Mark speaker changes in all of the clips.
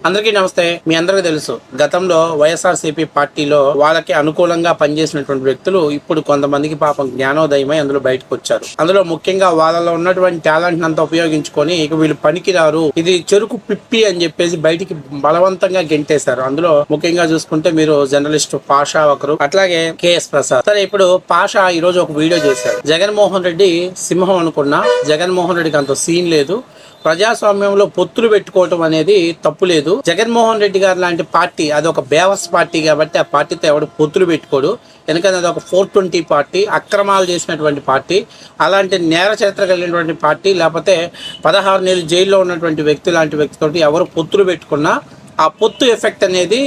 Speaker 1: అందరికీ నమస్తే. మీ అందరికీ తెలుసు, గతంలో వైఎస్ఆర్సీపీ పార్టీలో వాళ్ళకి అనుకూలంగా పనిచేసినటువంటి వ్యక్తులు ఇప్పుడు కొంతమందికి పాపం జ్ఞానోదయమై అందులో బయటకు వచ్చారు. అందులో ముఖ్యంగా వాళ్ళలో ఉన్నటువంటి టాలెంట్ అంతా ఉపయోగించుకొని ఇక వీళ్ళు పనికిరారు, ఇది చెరుకు పిప్పి అని చెప్పేసి బయటికి బలవంతంగా గెంటేశారు. అందులో ముఖ్యంగా చూసుకుంటే మీరు జర్నలిస్ట్ పాషా ఒకరు, అట్లాగే కేఎస్ ప్రసాద్. సరే, ఇప్పుడు పాషా ఈ రోజు ఒక వీడియో చేశారు. జగన్మోహన్ రెడ్డి సింహం అనుకున్నా, జగన్మోహన్ రెడ్డికి అంత సీన్ లేదు, ప్రజాస్వామ్యంలో పొత్తులు పెట్టుకోవటం అనేది తప్పు లేదు. జగన్మోహన్ రెడ్డి గారు లాంటి పార్టీ అది ఒక బేవస్ పార్టీ కాబట్టి ఆ పార్టీతో ఎవడు పొత్తులు పెట్టుకోడు. ఎందుకంటే అది ఒక 420 పార్టీ, అక్రమాలు చేసినటువంటి పార్టీ, అలాంటి నేర చరిత్ర కలిగినటువంటి పార్టీ, లేకపోతే 16 నెలలు జైల్లో ఉన్నటువంటి వ్యక్తి లాంటి వ్యక్తితోటి ఎవరు పొత్తులు పెట్టుకున్నా ఆ పొత్తు ఎఫెక్ట్ అనేది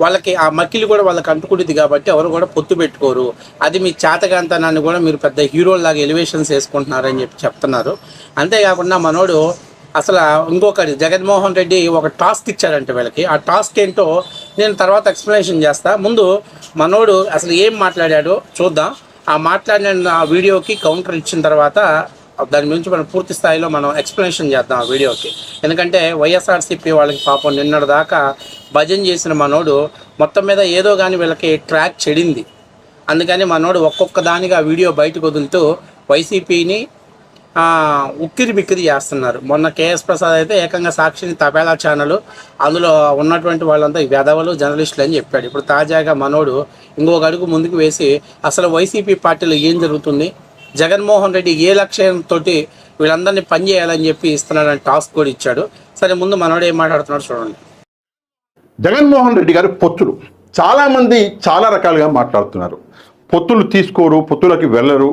Speaker 1: వాళ్ళకి, ఆ మక్కిలు కూడా వాళ్ళకి అంటుకుంటుంది కాబట్టి ఎవరు కూడా పొత్తు పెట్టుకోరు. అది మీ చేతగాంతనాన్ని కూడా మీరు పెద్ద హీరోలాగా ఎలివేషన్స్ వేసుకుంటున్నారని చెప్తున్నారు. అంతేకాకుండా మనోడు అసలు ఇంకొకటి, జగన్మోహన్ రెడ్డి ఒక టాస్క్ ఇచ్చారంటే వీళ్ళకి, ఆ టాస్క్ ఏంటో నేను తర్వాత ఎక్స్ప్లెనేషన్ చేస్తా. ముందు మనోడు అసలు ఏం మాట్లాడాడో చూద్దాం. ఆ మాట్లాడిన ఆ వీడియోకి కౌంటర్ ఇచ్చిన తర్వాత దాని గురించి మనం పూర్తి స్థాయిలో మనం ఎక్స్ప్లెనేషన్ చేద్దాం ఆ వీడియోకి. ఎందుకంటే వైఎస్ఆర్సీపీ వాళ్ళకి పాపం నిన్నటి దాకా భజన చేసిన మనోడు మొత్తం మీద ఏదో కానీ వీళ్ళకి ట్రాక్ చెడింది. అందుకని మనోడు ఒక్కొక్క దానిగా వీడియో బయటకు వదులుతూ వైసీపీని ఉక్కిరి బిక్కిరి చేస్తున్నారు. మొన్న కేఎస్ ప్రసాద్ అయితే ఏకంగా సాక్షిని తపేలా ఛానల్, అందులో ఉన్నటువంటి వాళ్ళంతా వెధవలు జర్నలిస్టులు అని చెప్పాడు. ఇప్పుడు తాజాగా మనోడు ఇంకొక అడుగు ముందుకు వేసి అసలు వైసీపీ పార్టీలో ఏం జరుగుతుంది, జగన్మోహన్ రెడ్డి ఏ లక్ష్యంతో వీళ్ళందరినీ పనిచేయాలని చెప్పి ఇస్తున్నాడని టాస్క్ కూడా ఇచ్చాడు. సరే, ముందు మనోడు ఏం మాట్లాడుతున్నాడు చూడండి.
Speaker 2: జగన్మోహన్ రెడ్డి గారి పొత్తులు చాలామంది చాలా రకాలుగా మాట్లాడుతున్నారు. పొత్తులు తీసుకోరు, పొత్తులకి వెళ్ళరు,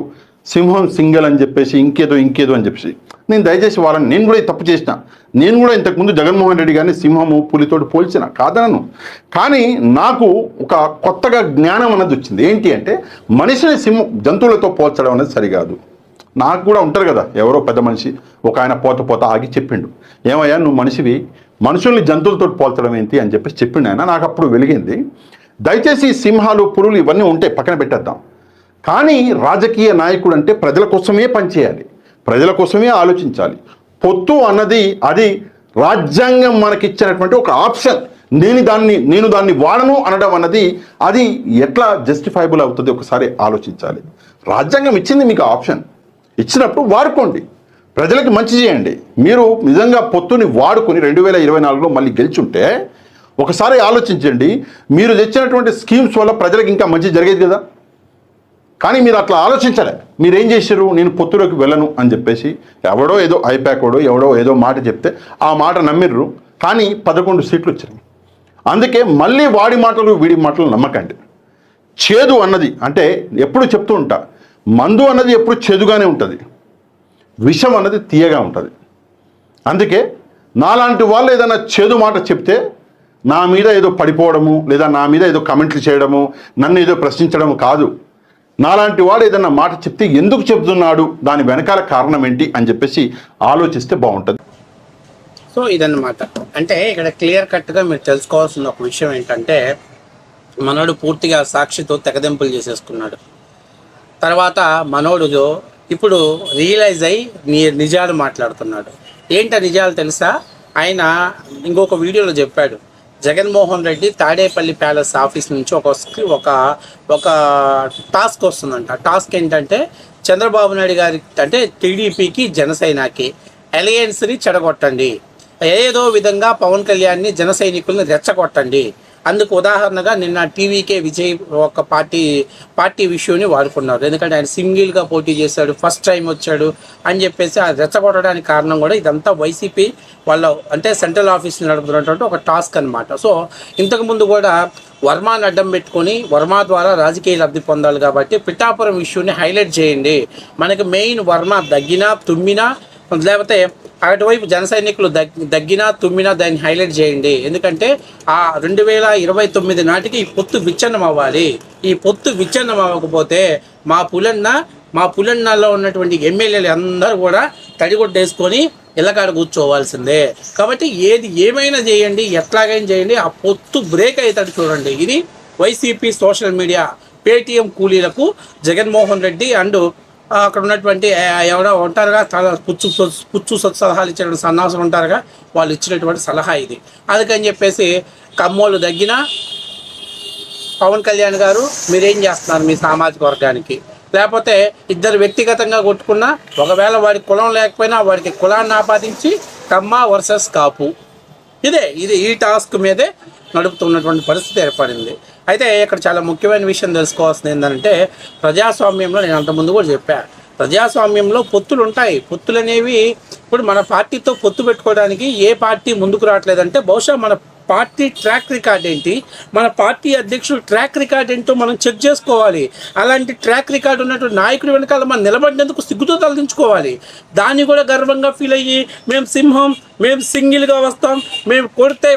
Speaker 2: సింహం సింగల్ అని చెప్పేసి ఇంకేదో అని చెప్పేసి. నేను దయచేసి వాళ్ళని, నేను కూడా తప్పు చేసిన, నేను కూడా ఇంతకుముందు జగన్మోహన్ రెడ్డి గారిని సింహము పులితోటి పోల్చిన కాదనను. కానీ నాకు ఒక కొత్తగా జ్ఞానం అన్నది వచ్చింది. ఏంటి అంటే మనిషిని జంతువులతో పోల్చడం అనేది సరికాదు. నాకు కూడా ఉంటారు కదా ఎవరో పెద్ద మనిషి, ఒక ఆయన పోత ఆగి చెప్పిండు, ఏమయ్యా నువ్వు మనిషివి, మనుషుల్ని జంతువులతో పోల్చడం ఏంటి అని చెప్పేసి చెప్పిండు ఆయన. నాకు అప్పుడు వెలిగింది. దయచేసి సింహాలు పులులు ఇవన్నీ ఉంటే పక్కన పెట్టేద్దాం. కానీ రాజకీయ నాయకుడు అంటే ప్రజల కోసమే పనిచేయాలి, ప్రజల కోసమే ఆలోచించాలి. పొత్తు అన్నది అది రాజ్యాంగం మనకిచ్చినటువంటి ఒక ఆప్షన్. నేను దాన్ని వాడను అనడం అన్నది అది ఎట్లా జస్టిఫైబుల్ అవుతుంది ఒకసారి ఆలోచించాలి. రాజ్యాంగం ఇచ్చింది మీకు ఆప్షన్, ఇచ్చినప్పుడు వాడుకోండి, ప్రజలకి మంచి చేయండి. మీరు నిజంగా పొత్తుని వాడుకొని 2024లో మళ్ళీ గెలుచుంటే ఒకసారి ఆలోచించండి. మీరు తెచ్చినటువంటి స్కీమ్స్ వల్ల ప్రజలకు ఇంకా మంచి జరిగేది కదా. కానీ మీరు అట్లా ఆలోచించలే. మీరేం చేశారు, నేను పొత్తులోకి వెళ్ళను అని చెప్పేసి ఎవడో ఏదో ఐపాకోడో ఎవడో ఏదో మాట చెప్తే ఆ మాట నమ్మిర్రు. కానీ 11 సీట్లు వచ్చాయి. అందుకే మళ్ళీ వాడి మాటలు వీడి మాటలు నమ్మకండి. చేదు అన్నది అంటే ఎప్పుడు చెప్తూ ఉంటా, మందు అన్నది ఎప్పుడు చేదుగానే ఉంటుంది, విషం అన్నది తీయగా ఉంటుంది. అందుకే నాలాంటి వాళ్ళు ఏదైనా చేదు మాట చెప్తే నా మీద ఏదో పడిపోవడము, లేదా నా మీద ఏదో కమెంట్లు చేయడము, నన్ను ఏదో ప్రశ్నించడము కాదు. నాలాంటి వాడు ఏదన్నా మాట చెప్తే ఎందుకు చెప్తున్నాడు, దాని వెనకాల కారణం ఏంటి అని చెప్పేసి ఆలోచిస్తే బాగుంటుంది.
Speaker 1: సో ఇదన్నమాట. అంటే ఇక్కడ క్లియర్ కట్గా మీరు తెలుసుకోవాల్సిన ఒక విషయం ఏంటంటే, మనోడు పూర్తిగా సాక్షితో తెగదెంపులు చేసేసుకున్నాడు. తర్వాత మనోడు ఇప్పుడు రియలైజ్ అయ్యి నిజాలు మాట్లాడుతున్నాడు. ఏంటో నిజాలు తెలుసా? ఆయన ఇంకొక వీడియోలో చెప్పాడు, జగన్మోహన్ రెడ్డి తాడేపల్లి ప్యాలెస్ ఆఫీస్ నుంచి ఒక టాస్క్ వస్తుందంట. ఆ టాస్క్ ఏంటంటే చంద్రబాబు నాయుడు గారి అంటే టీడీపీకి జనసేనకి అలయన్స్ని చెడగొట్టండి, ఏదో విధంగా పవన్ కళ్యాణ్ని జన సైనికుల్ని రెచ్చగొట్టండి. అందుకు ఉదాహరణగా నిన్న టీవీకే విజయ్ ఒక పార్టీ విషయాన్ని వాడుకున్నారు. ఎందుకంటే ఆయన సింగిల్గా పోటీ చేశాడు, ఫస్ట్ టైం వచ్చాడు అని చెప్పేసి ఆ రెచ్చగొట్టడానికి కారణం కూడా ఇదంతా వైసీపీ వాళ్ళ అంటే సెంట్రల్ ఆఫీస్ నడుపుతున్నటువంటి ఒక టాస్క్ అనమాట. సో ఇంతకుముందు కూడా వర్మని అడ్డం పెట్టుకొని వర్మ ద్వారా రాజకీయ లబ్ధి పొందాలి కాబట్టి పిఠాపురం ఇష్యూని హైలైట్ చేయండి. మనకి మెయిన్ వర్మ దగ్గినా తుమ్మినా లేకపోతే అటువైపు జన సైనికులు దగ్గినా తుమ్మినా దాన్ని హైలైట్ చేయండి. ఎందుకంటే ఆ 2029 నాటికి ఈ పొత్తు విచ్ఛిన్నం అవ్వాలి. ఈ పొత్తు విచ్ఛిన్నం అవ్వకపోతే మా పులన్నాలో ఉన్నటువంటి ఎమ్మెల్యేలు అందరూ కూడా తడిగొట్టేసుకొని ఇళ్ళకాడ కూర్చోవాల్సిందే. కాబట్టి ఏమైనా చేయండి, ఎట్లాగైనా చేయండి, ఆ పొత్తు బ్రేక్ అవుతాడు చూడండి. ఇది వైసీపీ సోషల్ మీడియా పేటీఎం కూలీలకు జగన్మోహన్ రెడ్డి అండ్ అక్కడ ఉన్నటువంటి ఎవరో ఉంటారుగా పుచ్చు సలహాలు ఇచ్చినటువంటి సన్నాసులు ఉంటారుగా, వాళ్ళు ఇచ్చినటువంటి సలహా ఇది. అందుకని చెప్పేసి కమ్మోళ్ళు తగ్గినా పవన్ కళ్యాణ్ గారు మీరేం చేస్తున్నారు మీ సామాజిక వర్గానికి, లేకపోతే ఇద్దరు వ్యక్తిగతంగా కొట్టుకున్నా ఒకవేళ వాడికి కులం లేకపోయినా వాడికి కులాన్ని ఆపాదించి కమ్మ వర్సెస్ కాపు ఈ టాస్క్ మీదే నడుపుతున్నటువంటి పరిస్థితి ఏర్పడింది. అయితే ఇక్కడ చాలా ముఖ్యమైన విషయం తెలుసుకోవాల్సింది ఏంటంటే, ప్రజాస్వామ్యంలో నేను అంతకుముందు కూడా చెప్పాను, ప్రజాస్వామ్యంలో పొత్తులు ఉంటాయి. పొత్తులు అనేవి ఇప్పుడు మన పార్టీతో పొత్తు పెట్టుకోవడానికి ఏ పార్టీ ముందుకు రావట్లేదంటే బహుశా మన పార్టీ ట్రాక్ రికార్డ్ ఏంటి, మన పార్టీ అధ్యక్షుడు ట్రాక్ రికార్డ్ ఏంటో మనం చెక్ చేసుకోవాలి. అలాంటి ట్రాక్ రికార్డ్ ఉన్నటువంటి నాయకుడి వెనకాల మనం నిలబడినందుకు సిగ్గుతో తలదించుకోవాలి. దాన్ని కూడా గర్వంగా ఫీల్ అయ్యి మేము సింహం, మేము సింగిల్గా వస్తాం, మేము కొడితే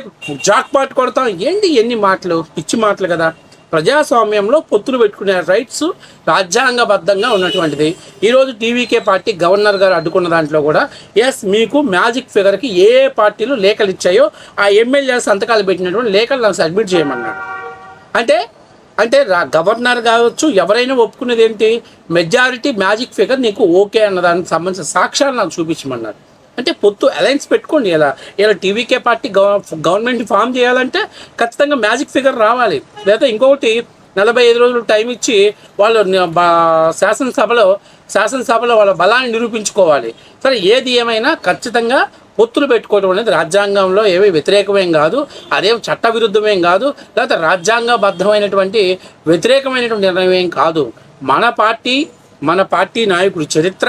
Speaker 1: జాక్పాట్ కొడతాం, ఏంటి ఎన్ని మాటలు, పిచ్చి మాటలు కదా. ప్రజాస్వామ్యంలో పొత్తులు పెట్టుకునే రైట్స్ రాజ్యాంగబద్ధంగా ఉన్నటువంటిది. ఈరోజు టీవీకే పార్టీ గవర్నర్ గారు అడ్డుకున్న దాంట్లో కూడా మీకు మ్యాజిక్ ఫిగర్కి ఏ పార్టీలు లేఖలు ఇచ్చాయో ఆ ఎమ్మెల్యే సంతకాలు పెట్టినటువంటి లేఖలు నాకు సబ్మిట్ చేయమన్నాడు. అంటే గవర్నర్ కావచ్చు ఎవరైనా ఒప్పుకునేది ఏంటి, మెజారిటీ మ్యాజిక్ ఫిగర్ నీకు ఓకే అన్న దానికి సంబంధించిన సాక్ష్యాలు నాకు చూపించమన్నారు. అంటే పొత్తు అలయన్స్ పెట్టుకోండి. ఇలా టీవీకే పార్టీ గవర్నమెంట్ ఫామ్ చేయాలంటే ఖచ్చితంగా మ్యాజిక్ ఫిగర్ రావాలి. లేదా ఇంకొకటి 45 రోజులు టైం ఇచ్చి వాళ్ళు శాసనసభలో వాళ్ళ బలాన్ని నిరూపించుకోవాలి. సరే ఏది ఏమైనా ఖచ్చితంగా పొత్తులు పెట్టుకోవడం అనేది రాజ్యాంగంలో ఏమీ వ్యతిరేకమేం కాదు, అదేం చట్టవిరుద్ధమేం కాదు, లేకపోతే రాజ్యాంగబద్ధమైనటువంటి వ్యతిరేకమైనటువంటి నిర్ణయం ఏం కాదు. మన పార్టీ నాయకుడి చరిత్ర,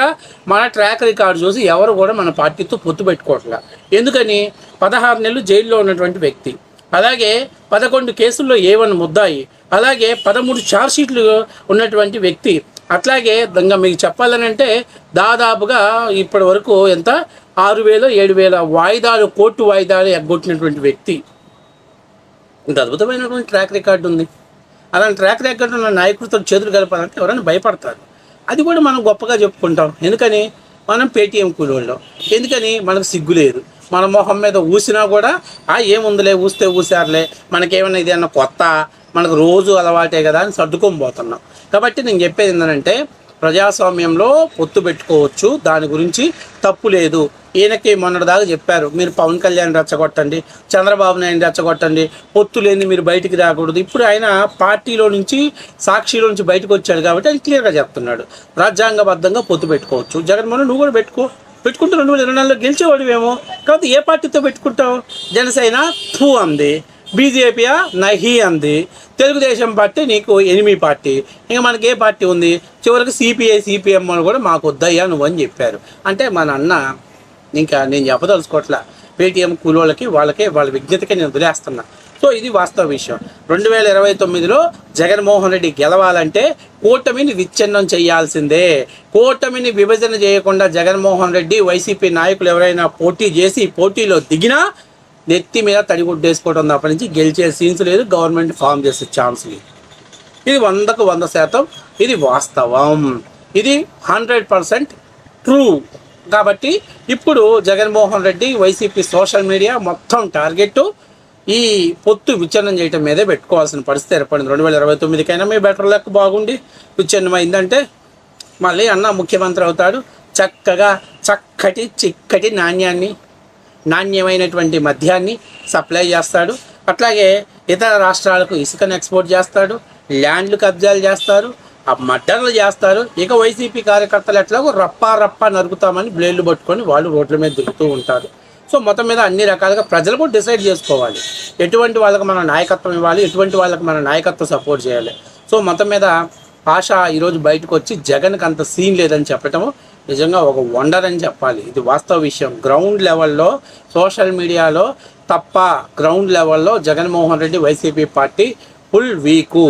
Speaker 1: మన ట్రాక్ రికార్డు చూసి ఎవరు కూడా మన పార్టీతో పొత్తు పెట్టుకోవట్లా. ఎందుకని 16 నెలలు జైల్లో ఉన్నటువంటి వ్యక్తి, అలాగే 11 కేసుల్లో A1 ముద్దాయి, అలాగే 13 ఛార్జ్షీట్లు ఉన్నటువంటి వ్యక్తి, అట్లాగే ఇంకా మీకు చెప్పాలని అంటే దాదాపుగా ఇప్పటి వరకు ఎంత 6,000-7,000 వాయిదాలు, కోర్టు వాయిదాలు ఎగ్గొట్టినటువంటి వ్యక్తి. ఇంత అద్భుతమైనటువంటి ట్రాక్ రికార్డు ఉంది. అలాంటి ట్రాక్ రికార్డు ఉన్న నాయకుడితో చేతులు కలపాలంటే ఎవరైనా భయపడతారు. అది కూడా మనం గొప్పగా చెప్పుకుంటాం. ఎందుకని మనం పేటీఎం కూలోళ్ళం, ఎందుకని మనకు సిగ్గు లేదు. మన మొహం మీద ఊసినా కూడా ఏముందిలే ఊస్తే ఊసారులే, మనకేమైనా ఇది అన్న కొత్త, మనకు రోజు అలవాటే కదా అని సర్దుకొని పోతున్నాం. కాబట్టి నేను చెప్పేది ఏంటంటే ప్రజాస్వామ్యంలో పొత్తు పెట్టుకోవచ్చు, దాని గురించి తప్పు లేదు. ఈయనకి మొన్నటిదాకా చెప్పారు మీరు పవన్ కళ్యాణ్ రెచ్చగొట్టండి, చంద్రబాబు నాయుడు రెచ్చగొట్టండి, పొత్తు లేని మీరు బయటికి రాకూడదు. ఇప్పుడు ఆయన పార్టీలో నుంచి సాక్షిలో నుంచి బయటకు వచ్చాడు కాబట్టి ఆయన క్లియర్గా చెప్తున్నాడు రాజ్యాంగబద్ధంగా పొత్తు పెట్టుకోవచ్చు. జగన్మోహన్ నువ్వు కూడా పెట్టుకుంటూ 2024లో గెలిచేవాడివేమో, కాబట్టి ఏ పార్టీతో పెట్టుకుంటావు? జనసేన ఫూ అంది, బీజేపీయా నహి అంది, తెలుగుదేశం పార్టీ నీకు ఎనిమి పార్టీ, ఇంకా మనకి ఏ పార్టీ ఉంది? చివరికి సిపిఎం వాళ్ళు కూడా మాకు వద్దయ్యా నువ్వు అని చెప్పారు. అంటే మన అన్న ఇంకా నేను చెప్పదలుచుకోవట్లా, పేటీఎం కూలోళ్ళకి వాళ్ళ విజ్ఞతకి నేను వదిలేస్తున్నా. సో ఇది వాస్తవ విషయం. 2029లో జగన్మోహన్ రెడ్డి గెలవాలంటే కూటమిని విచ్ఛిన్నం చేయాల్సిందే. కూటమిని విభజన చేయకుండా జగన్మోహన్ రెడ్డి వైసీపీ నాయకులు ఎవరైనా పోటీ చేసి పోటీలో దిగినా నెత్తి మీద తడిగుడ్డేసుకోవడం తప్ప నుంచి గెలిచే సీన్స్ లేదు, గవర్నమెంట్ ఫామ్ చేసే ఛాన్స్ లేదు. ఇది 100కు 100% ఇది వాస్తవం, ఇది 100% ట్రూ. కాబట్టి ఇప్పుడు Jaganmohan Reddy YCP social media మొత్తం టార్గెట్ ఈ పొత్తు విచ్ఛిన్నం చేయటం మీదే పెట్టుకోవాల్సిన పరిస్థితి ఏర్పడింది. 2029కైనా మీ బెటర్ లెక్క బాగుండి విచ్ఛిన్నమైందంటే మళ్ళీ అన్న ముఖ్యమంత్రి అవుతాడు, చక్కగా చిక్కటి నాణ్యమైనటువంటి మద్యాన్ని సప్లై చేస్తాడు. అట్లాగే ఇతర రాష్ట్రాలకు ఇసుకను ఎక్స్పోర్ట్ చేస్తాడు, ల్యాండ్లు కబ్జాలు చేస్తారు, మర్డర్లు చేస్తారు. ఇక వైసీపీ కార్యకర్తలు ఎట్లాగో రప్పా నరుకుతామని బ్లేడ్లు పట్టుకొని వాళ్ళు రోడ్ల మీద దిగుతూ ఉంటారు. సో మొత్తం మీద అన్ని రకాలుగా ప్రజలు కూడా డిసైడ్ చేసుకోవాలి ఎటువంటి వాళ్ళకి మనం నాయకత్వం ఇవ్వాలి, ఎటువంటి వాళ్ళకి మన నాయకత్వం సపోర్ట్ చేయాలి. సో మొత్తం మీద ఆశ ఈరోజు బయటకు వచ్చి జగన్కి అంత సీన్ లేదని చెప్పటము నిజంగా ఒక వండర్ అని చెప్పాలి. ఇది వాస్తవ విషయం. గ్రౌండ్ లెవెల్లో సోషల్ మీడియాలో తప్ప గ్రౌండ్ లెవెల్లో Jaganmohan Reddy YCP party full week.